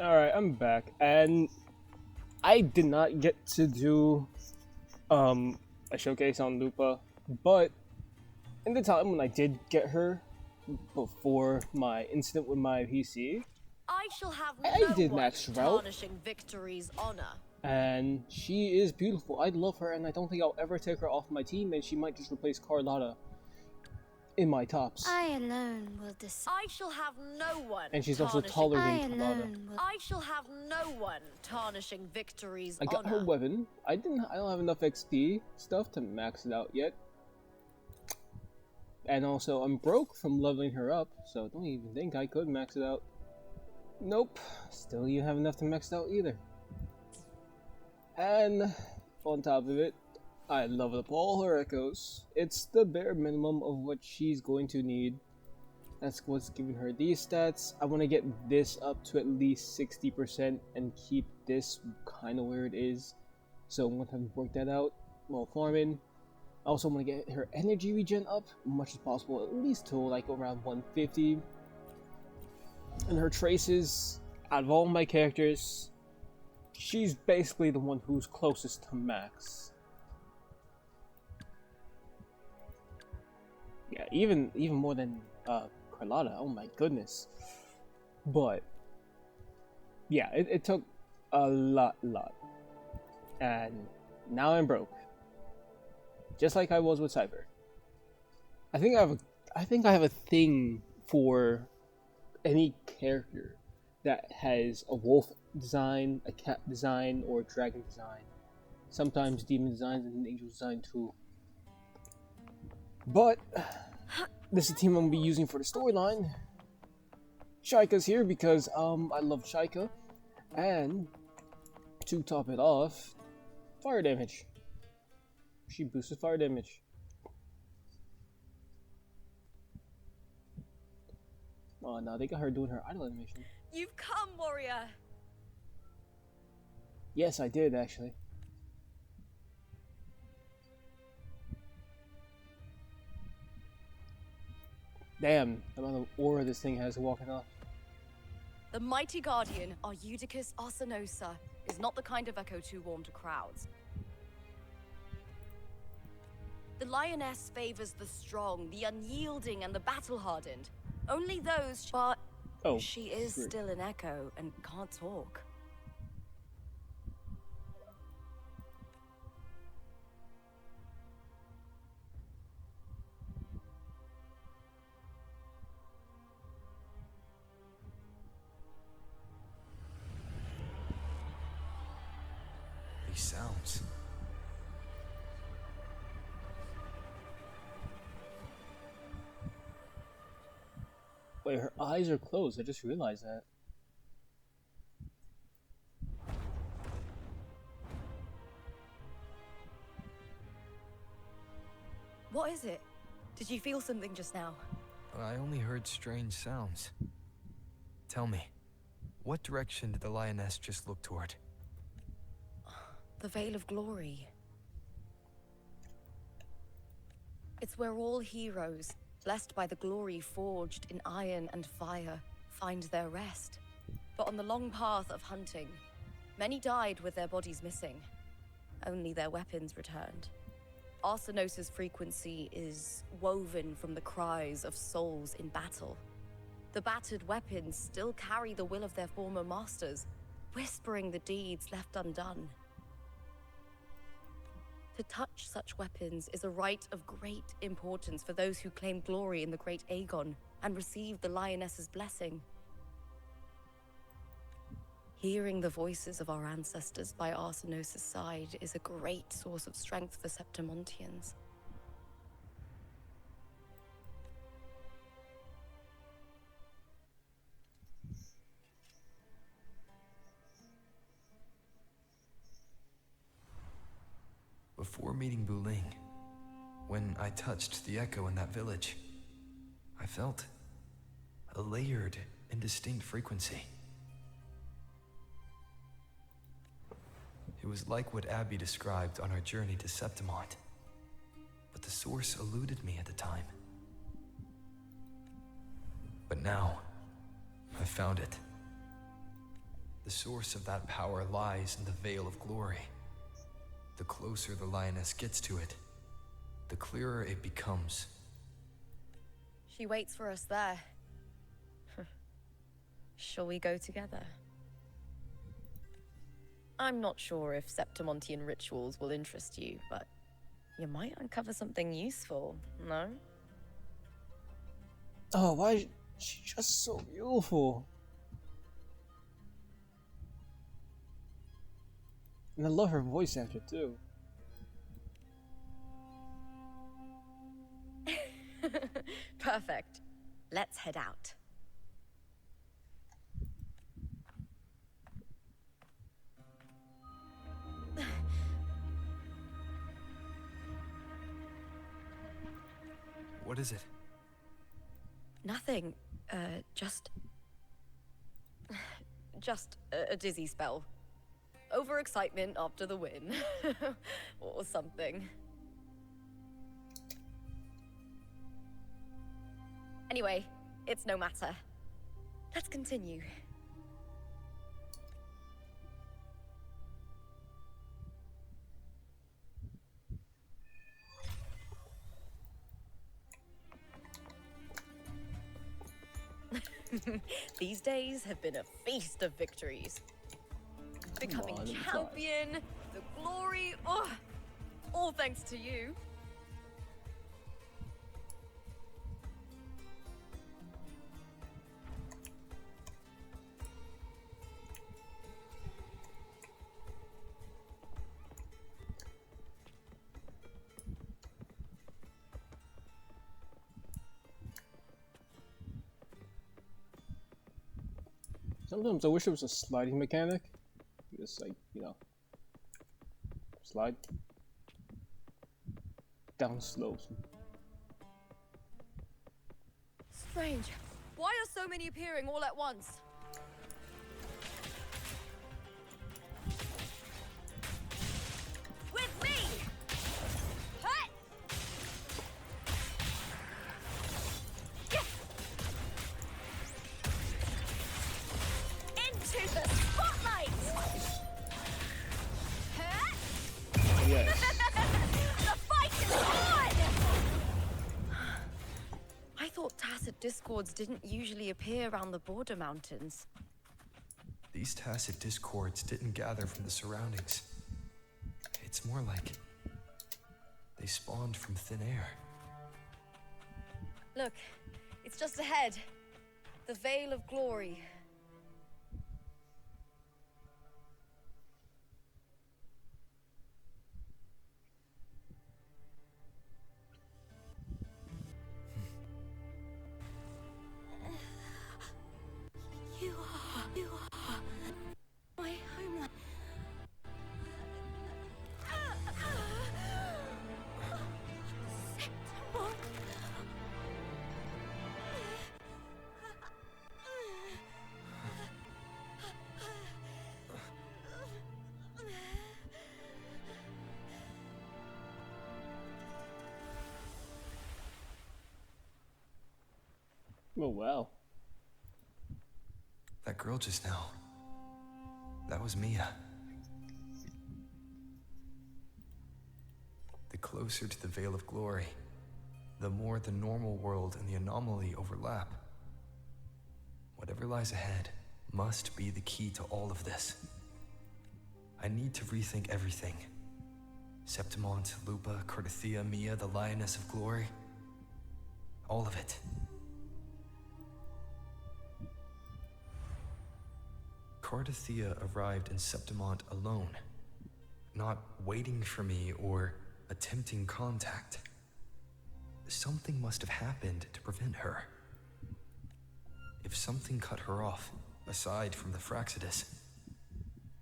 Alright, I'm back, and I did not get to do a showcase on Lupa, but in the time when I did get her before my incident with my PC, I shall have I no did one max her out, tarnishing victory's honor. and she is beautiful. I love her, and I don't think I'll ever take her off my team, and she might just replace Carlotta in my tops. I alone will decide. I shall have no one And she's also tarnishing. taller I than Carlotta. alone will. I shall have no one tarnishing victory's I got honor. her weapon. I don't have enough XP stuff to max it out yet. And also, I'm broke from leveling her up, so don't even think I could max it out. Nope, still you have enough to max it out either. And on top of it, I leveled up all her echoes. It's the bare minimum of what she's going to need. That's what's giving her these stats. I want to get this up to at least 60% and keep this kind of where it is. So I'm going to have to work that out while farming. I also want to get her energy regen up as much as possible, at least to like around 150. And her traces, out of all my characters, she's basically the one who's closest to max. Yeah, even more than Carlotta. Oh my goodness. But yeah, it took a lot. And now I'm broke. Just like I was with Cyber. I think I have a thing for any character that has a wolf design, a cat design, or a dragon design. Sometimes demon designs and angel design too. But this is the team I'm gonna be using for the storyline. Shaika's here because I love Shaika, and to top it off, fire damage. She boosted fire damage. Oh, now they got her doing her idle animation. You've come, warrior. Yes, I did actually. Damn, the amount of aura this thing has walking off. The mighty guardian, Eudicus Arsinosa, is not the kind of echo too warm to crowds. The lioness favors the strong, the unyielding, and the battle-hardened. Only those, but she is still an echo and can't talk. These sounds. Wait, her eyes are closed. I just realized that. What is it? Did you feel something just now? I only heard strange sounds. Tell me, what direction did the lioness just look toward? The Veil of Glory. It's where all heroes, blessed by the glory forged in iron and fire, find their rest. But on the long path of hunting, many died with their bodies missing. Only their weapons returned. Arsinosa's frequency is woven from the cries of souls in battle. The battered weapons still carry the will of their former masters, whispering the deeds left undone. To touch such weapons is a rite of great importance for those who claim glory in the great Aegon and receive the lioness's blessing. Hearing the voices of our ancestors by Arsinosa's side is a great source of strength for Septimontians. Before meeting Buling, when I touched the echo in that village, I felt a layered and distinct frequency. It was like what Abby described on our journey to Septimont, but the source eluded me at the time. But now, I've found it. The source of that power lies in the Veil of Glory. The closer the lioness gets to it, the clearer it becomes. She waits for us there. Shall we go together? I'm not sure if Septimontian rituals will interest you, but you might uncover something useful, no? Oh, why is she just so beautiful? And I love her voice actor too. Perfect. Let's head out. What is it? Nothing. Just a dizzy spell. Overexcitement after the win. Or something. Anyway, it's no matter. Let's continue. These days have been a feast of victories. Becoming on, champion, the glory, all thanks to you. Sometimes I wish it was a sliding mechanic. Just like, you know, slide down slopes. Strange. Why are so many appearing all at once? With me! Hut! Into the spotlight! Hut! Yes. The fight is on! I thought tacit discords didn't usually appear around the border mountains. These tacit discords didn't gather from the surroundings. It's more like they spawned from thin air. Look, it's just ahead. The Veil of Glory. You are my homeland. September. Oh wow. That girl just now, that was Mia. The closer to the Veil of Glory, the more the normal world and the anomaly overlap. Whatever lies ahead must be the key to all of this. I need to rethink everything. Septimont, Lupa, Cardathia, Mia, the Lioness of Glory. All of it. Cardathia arrived in Septimont alone, not waiting for me or attempting contact. Something must have happened to prevent her. If something cut her off, aside from the Fraxidus,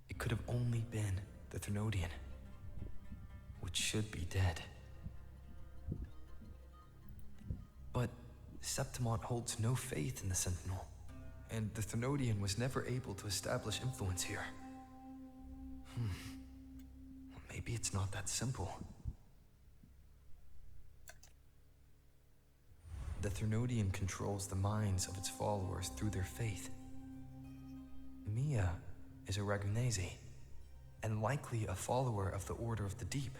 it could have only been the Thernodean, which should be dead. But Septimont holds no faith in the Sentinel, and the Thernodean was never able to establish influence here. Maybe it's not that simple. The Thernodean controls the minds of its followers through their faith. Mia is a Ragunese, and likely a follower of the Order of the Deep.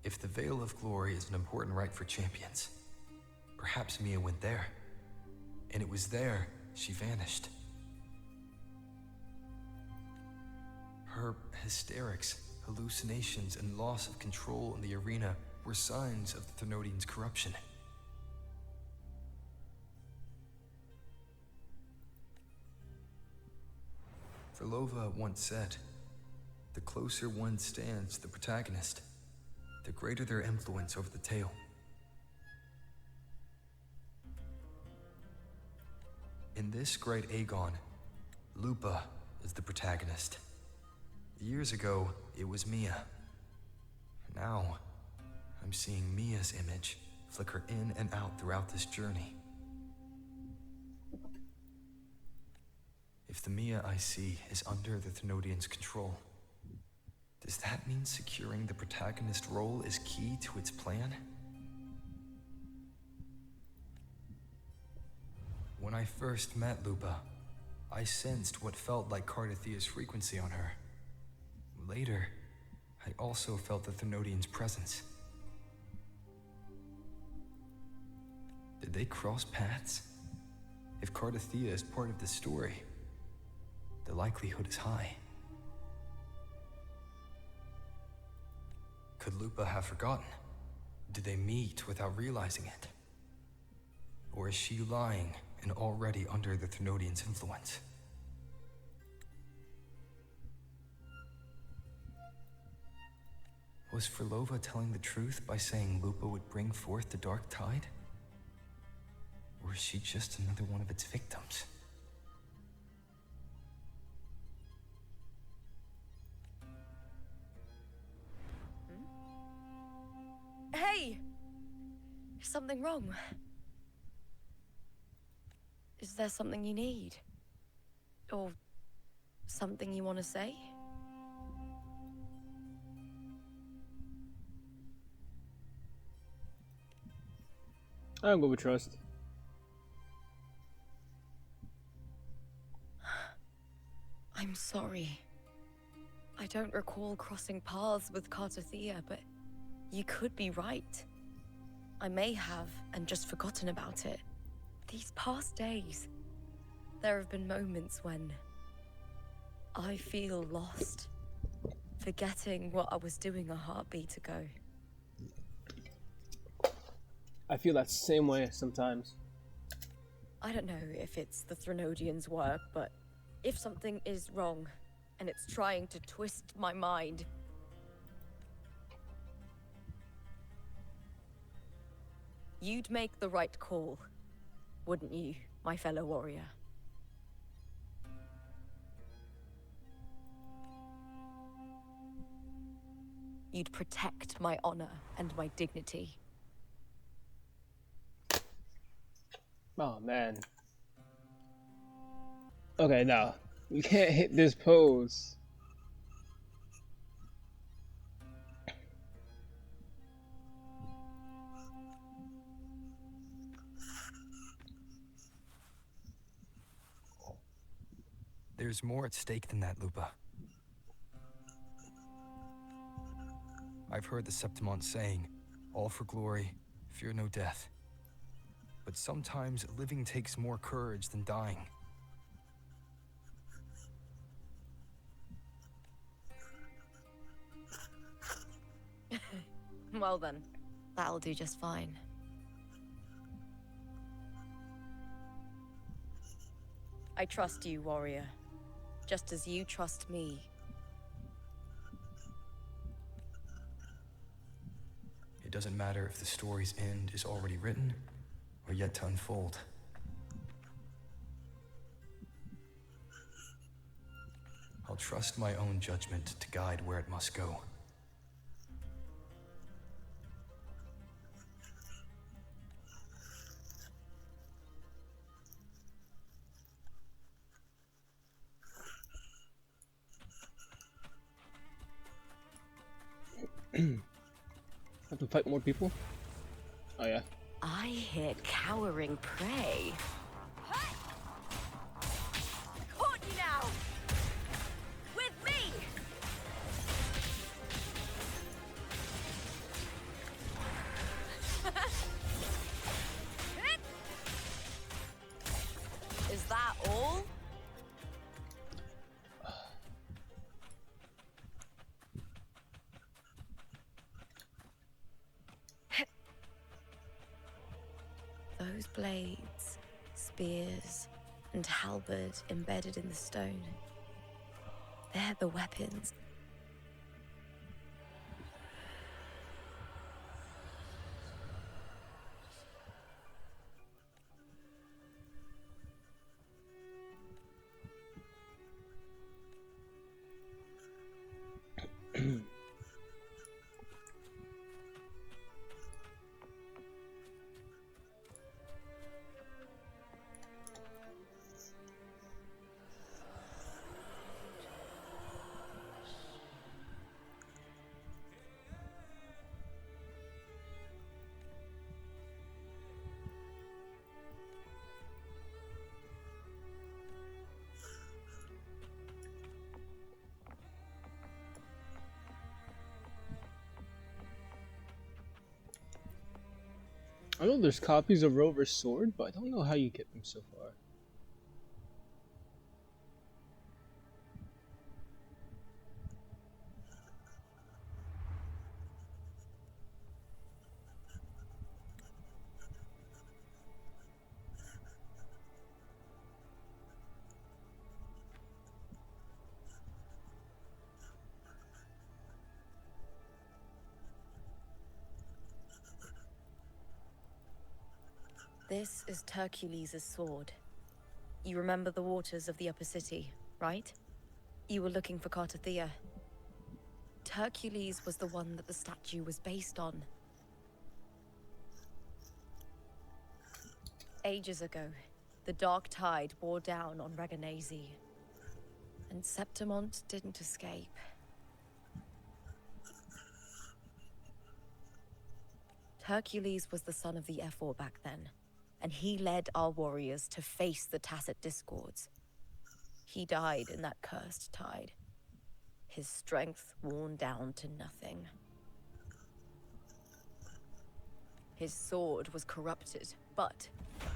If the Veil of Glory is an important rite for champions, perhaps Mia went there, and it was there she vanished. Her hysterics, hallucinations, and loss of control in the arena were signs of the Thermodians' corruption. Verlova once said, "The closer one stands to the protagonist, the greater their influence over the tale." In this great Aegon, Lupa is the protagonist. Years ago, it was Mia. Now, I'm seeing Mia's image flicker in and out throughout this journey. If the Mia I see is under the Thermodians' control, does that mean securing the protagonist role is key to its plan? When I first met Lupa, I sensed what felt like Cardathia's frequency on her. Later, I also felt the Thermodians' presence. Did they cross paths? If Cardathia is part of the story, the likelihood is high. Could Lupa have forgotten? Did they meet without realizing it? Or is she lying and already under the Thermodians' influence? Was Verlova telling the truth by saying Lupa would bring forth the Dark Tide? Or is she just another one of its victims? Hey! Is something wrong? Is there something you need? Or something you want to say? I'm going with trust. I'm sorry. I don't recall crossing paths with Cardathia, but you could be right. I may have, and just forgotten about it. These past days, there have been moments when I feel lost, forgetting what I was doing a heartbeat ago. I feel that same way sometimes. I don't know if it's the Thermodians' work, but if something is wrong, and it's trying to twist my mind, you'd make the right call, wouldn't you, my fellow warrior? You'd protect my honor and my dignity. Oh man. Okay, now you can't hit this pose. There's more at stake than that, Lupa. I've heard the Septimont saying, "All for glory, fear no death." But sometimes living takes more courage than dying. Well then, that'll do just fine. I trust you, warrior, just as you trust me. It doesn't matter if the story's end is already written or yet to unfold. I'll trust my own judgment to guide where it must go. Have to fight more people? Oh yeah. I hear cowering prey. Is that all? Those blades, spears, and halberd embedded in the stone. They're the weapons. I know there's copies of Rover's sword, but I don't know how you get them so far. This is Hercules' sword. You remember the waters of the upper city, right? You were looking for Cartathea. Hercules was the one that the statue was based on. Ages ago, the dark tide bore down on Reganese, and Septimont didn't escape. Hercules was the son of the Ephor back then, and he led our warriors to face the Tacit Discords. He died in that cursed tide, his strength worn down to nothing. His sword was corrupted, but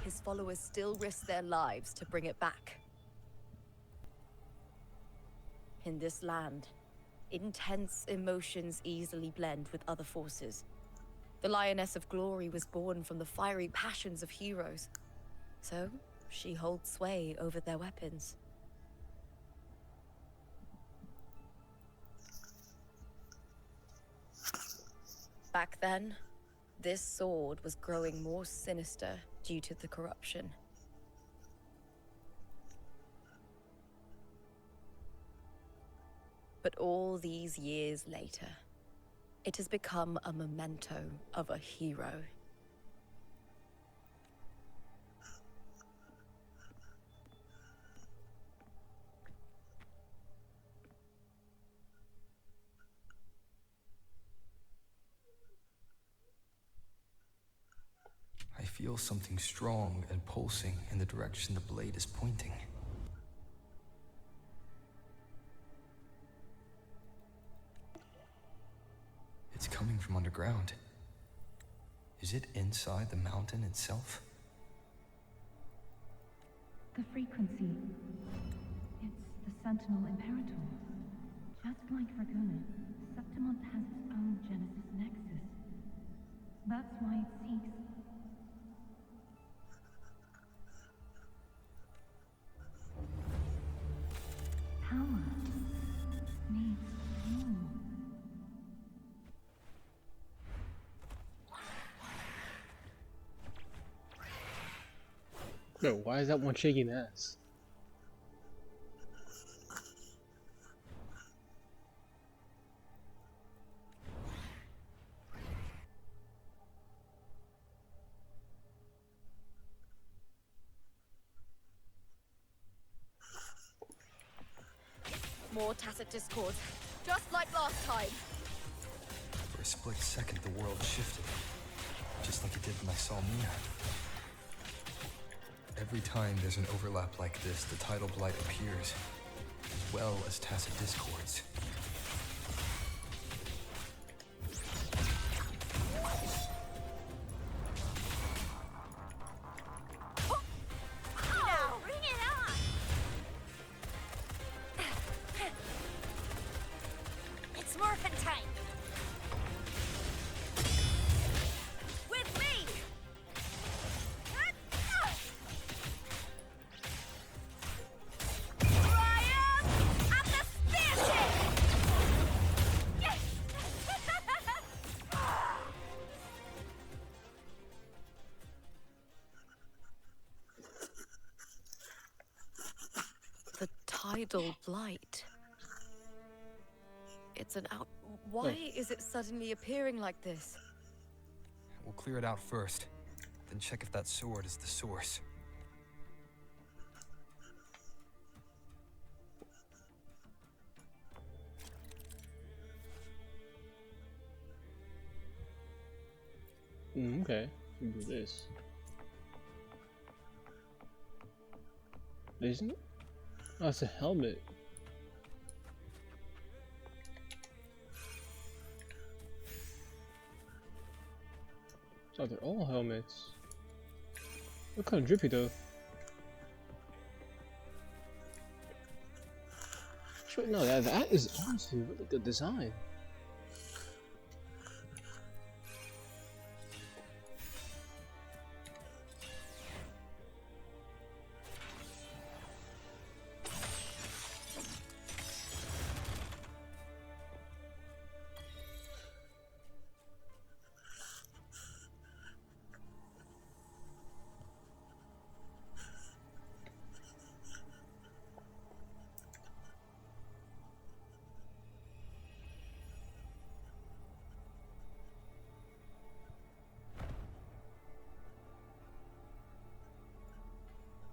his followers still risked their lives to bring it back. In this land, intense emotions easily blend with other forces. The Lioness of Glory was born from the fiery passions of heroes, so she holds sway over their weapons. Back then, this sword was growing more sinister due to the corruption. But all these years later, it has become a memento of a hero. I feel something strong and pulsing in the direction the blade is pointing. It's coming from underground. Is it inside the mountain itself? The frequency. It's the Sentinel Imperator. Just like Dragona, Septimont has its own Genesis Nexus. That's why it seeks power. Needs fuel. Bro, why is that one shaking ass? More Tacit Discords, just like last time. For a split second, the world shifted, just like it did when I saw Mia. Every time there's an overlap like this, the tidal blight appears, as well as Tacit Discords. Now, bring it tidal blight. It's an out. Why is it suddenly appearing like this? We'll clear it out first, then check if that sword is the source. Okay, we can do this. Isn't it? Oh, it's a helmet. So they're all helmets. Look kind of drippy though. Actually, no, that is honestly a really good design.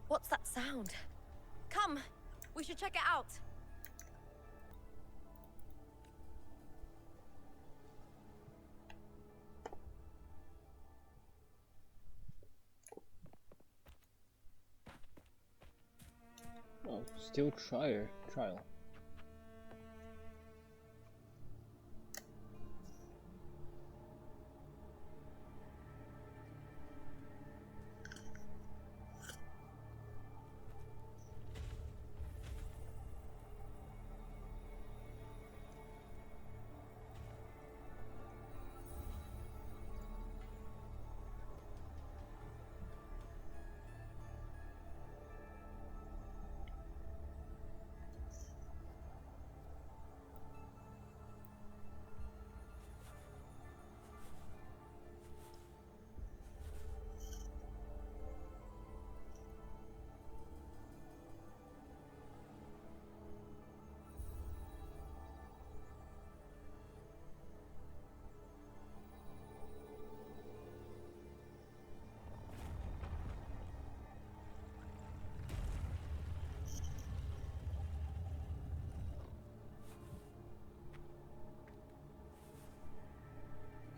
What's that sound? Come, we should check it out. Oh, steel trial.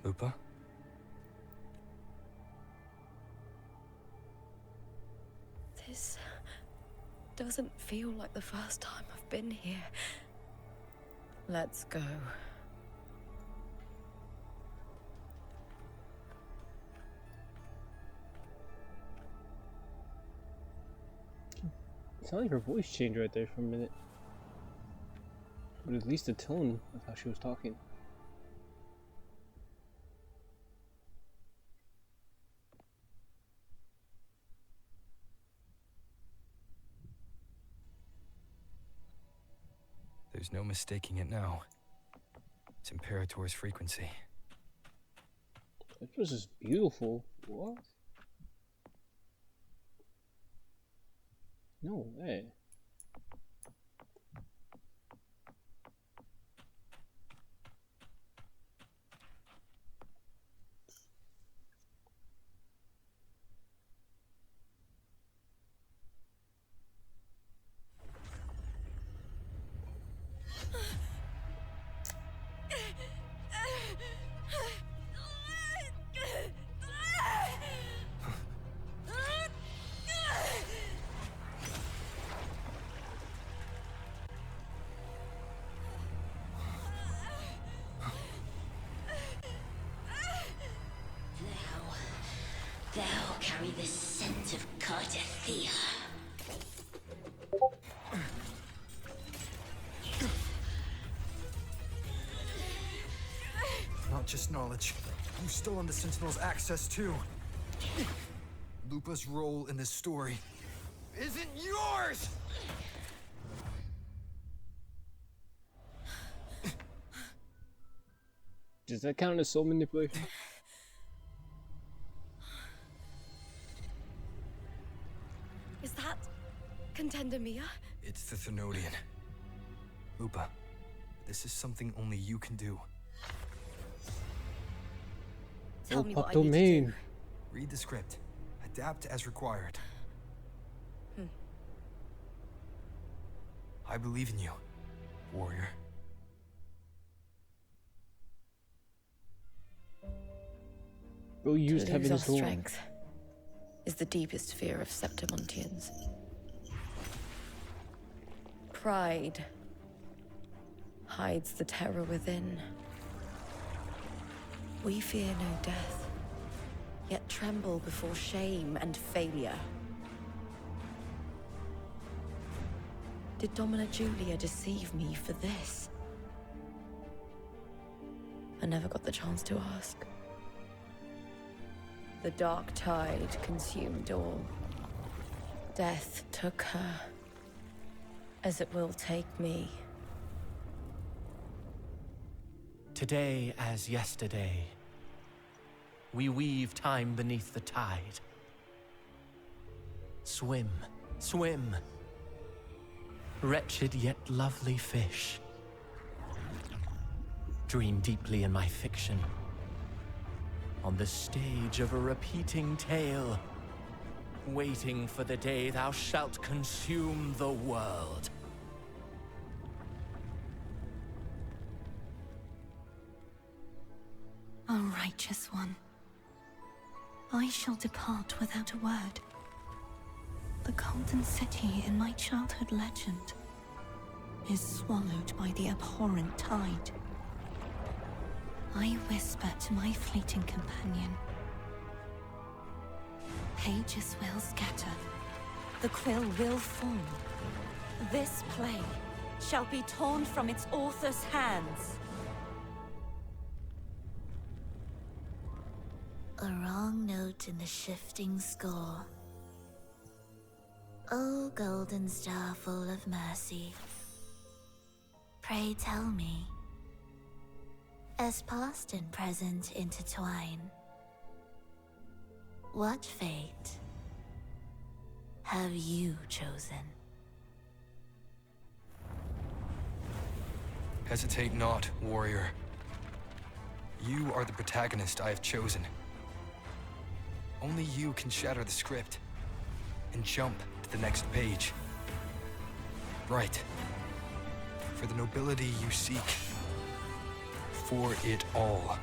Lupa? This doesn't feel like the first time I've been here. Let's go. It sounded like her voice changed right there for a minute. But at least the tone of how she was talking. There's no mistaking it now. It's Imperator's frequency. That was just beautiful. What? No way. Thou carry the scent of Cardathia. Not just knowledge. You've stolen the Sentinel's access too. Lupa's role in this story isn't yours! Does that count as soul manipulation? Is that Contender Mia? It's the Thenodian. Lupa, this is something only you can do. Tell me pop what I need to domain. do. Read the script. Adapt as required. I believe in you, warrior. Bro used To lose Heaven's our Door. strength is the deepest fear of Septimontians. Pride hides the terror within. We fear no death, yet tremble before shame and failure. Did Domina Julia deceive me for this? I never got the chance to ask. The dark tide consumed all. Death took her, as it will take me. Today as yesterday, we weave time beneath the tide. Swim, swim, wretched yet lovely fish. Dream deeply in my fiction, on the stage of a repeating tale, waiting for the day thou shalt consume the world. O righteous one, I shall depart without a word. The golden city in my childhood legend is swallowed by the abhorrent tide. I whisper to my fleeting companion. Pages will scatter. The quill will fall. This play shall be torn from its author's hands. A wrong note in the shifting score. O golden star full of mercy, pray tell me, as past and present intertwine, what fate have you chosen? Hesitate not, warrior. You are the protagonist I have chosen. Only you can shatter the script and jump to the next page. Right. For the nobility you seek. For it all.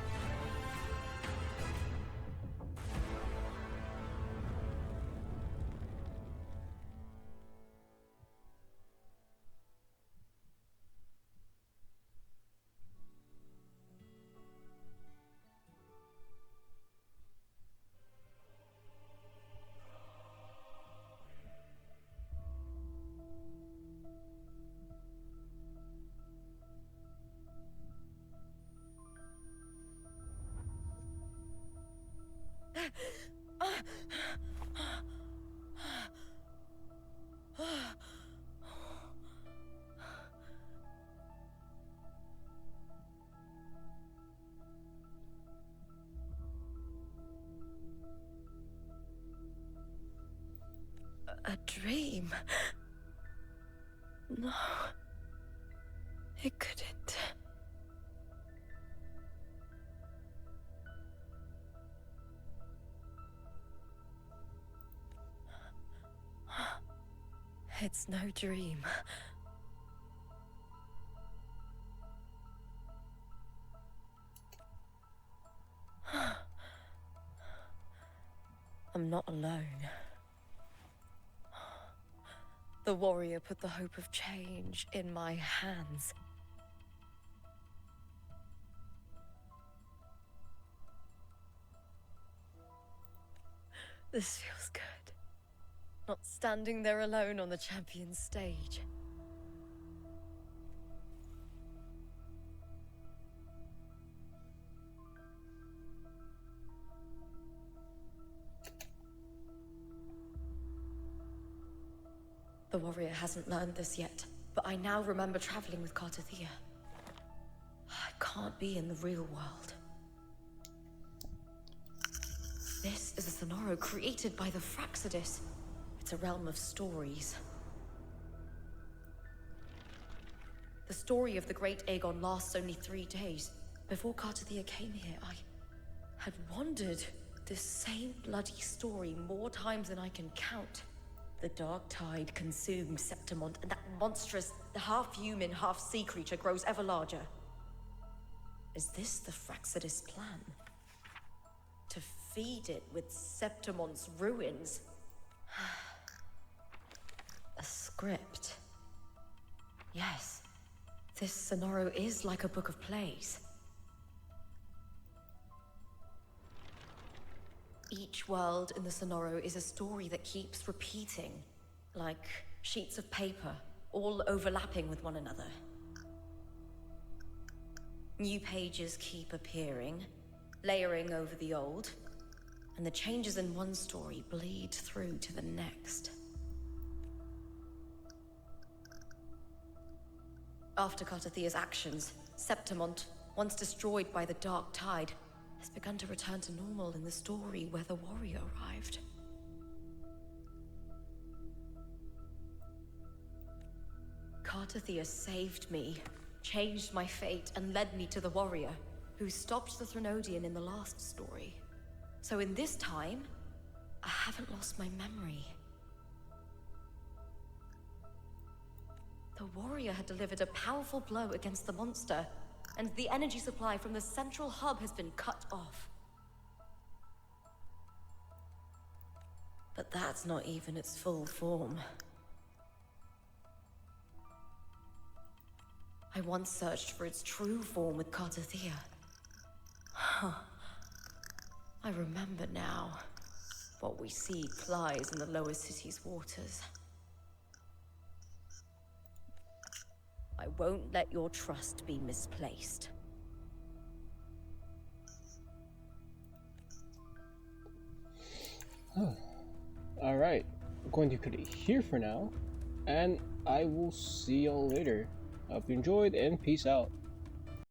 A dream? No. It couldn't. It's no dream. I'm not alone. The warrior put the hope of change in my hands. This feels good. Not standing there alone on the champion's stage. The warrior hasn't learned this yet, but I now remember traveling with Cartathea. I can't be in the real world. This is a Sonoro created by the Fraxidus. It's a realm of stories. The story of the Great Aegon lasts only 3 days. Before Cartathea came here, I had wandered this same bloody story more times than I can count. The dark tide consumed Septimont, and that monstrous, half-human, half-sea creature grows ever larger. Is this the Fraxidus plan? To feed it with Septimont's ruins? A script. Yes, this Sonoro is like a book of plays. Each world in the Sonoro is a story that keeps repeating, like sheets of paper, all overlapping with one another. New pages keep appearing, layering over the old, and the changes in one story bleed through to the next. After Cartathea's actions, Septimont, once destroyed by the dark tide, has begun to return to normal in the story where the warrior arrived. Cartathea saved me, changed my fate, and led me to the warrior, who stopped the Threnodian in the last story. So in this time, I haven't lost my memory. The warrior had delivered a powerful blow against the monster, and the energy supply from the central hub has been cut off. But that's not even its full form. I once searched for its true form with Cartathea. I remember now. What we see plies in the lower city's waters. I won't let your trust be misplaced. Alright, I'm going to cut it here for now, and I will see y'all later. Hope you enjoyed, and peace out.